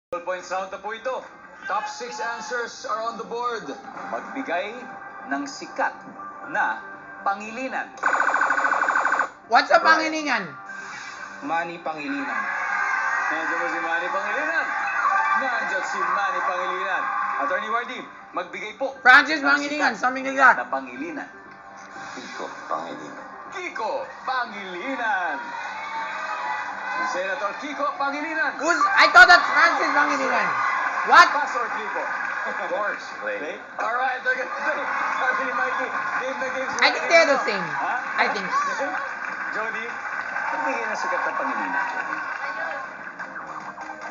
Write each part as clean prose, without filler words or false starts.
Points round na po ito. Top 6 answers are on the board. Magbigay ng sikat na pangilinan. What's a pangilingan? Manny Pangilinan. Nandiyan mo si Manny Pangilinan. Nandiyan si Manny Pangilinan. Attorney Wardy, magbigay po. Francis ng Pangilinan, sikat something like that. na pangilinan. Kiko Pangilinan. Kiko Pangilinan. Si Senator Kiko Pangilinan. I thought that's Francis Pangilinan. What? Pass or Kiko? Of course, Play? Alright, they're gonna play. Sabi ni Mikey, game na game. I think they're the same. Ha? I think. Jody, magbigay ng sikat na pangilinan, Jody.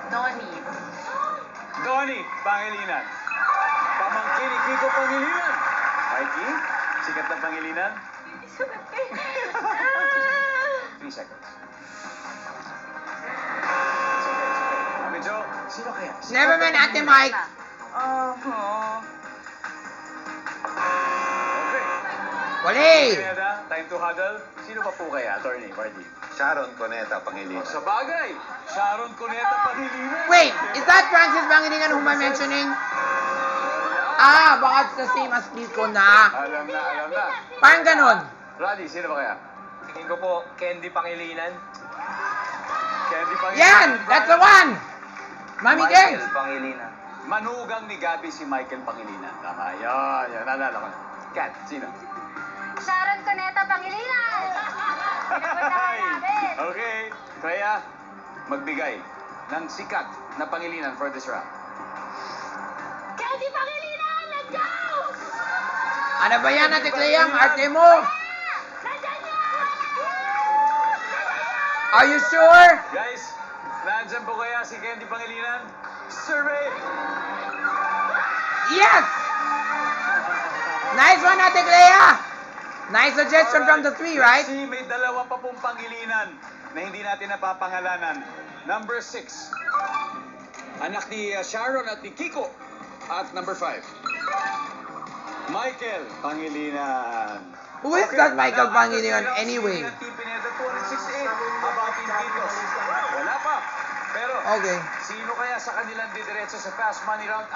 Donnie. Donnie Pangilinan. Pamangkin ni Kiko Pangilinan. Mikey, sikat na pangilinan. 3 seconds. Mami Jo, sino kaya? Never mind, Ate Mike. Okay. Wali. Pineda, time to huddle. Sino pa po kaya, Attorney Wardy? Sharon Coneta Pangilinan. Sa bagay, Sharon Cuneta Pangilinan. Wait, is that Francis Pangilinan whom I'm mentioning? Ah, baka it's the same as Kiko na. Alam na. Parang ganon. Roddy, sino ba kaya? Tingin ko po, Candy Pangilinan. Candy Pangilinan. Yan! That's the one! Mami Kenz! Pangilinan. Manugang ni Gabi si Michael Pangilinan. Tama, yan, naalala ko na. Kat, sino? Sharon Cuneta Pangilinan! Pinapuntahan namin! Okay, kaya magbigay ng sikat na pangilinan for this round. Candy Pangilinan! Let's go! Ano ba yan, Ate Clea? Ang arte mo? Nandiyan yan! Are you sure? Guys, nandyan po kaya si Candy Pangilinan? Survey! Yes! Nice one, Ate Clea! Nice suggestion from the 3, right? Kasi may dalawa pa pong pangilinan na hindi natin napapangalanan. Number 6, anak ni Sharon at ni Kiko. At number 5, Michael Pangilinan. Who is that Michael Pangilinan anyway? Team Pineda 268. About Team Vitos. Wala pa. Pero, Okay. sino kaya sa kanilang didiretso sa Fast Money Round?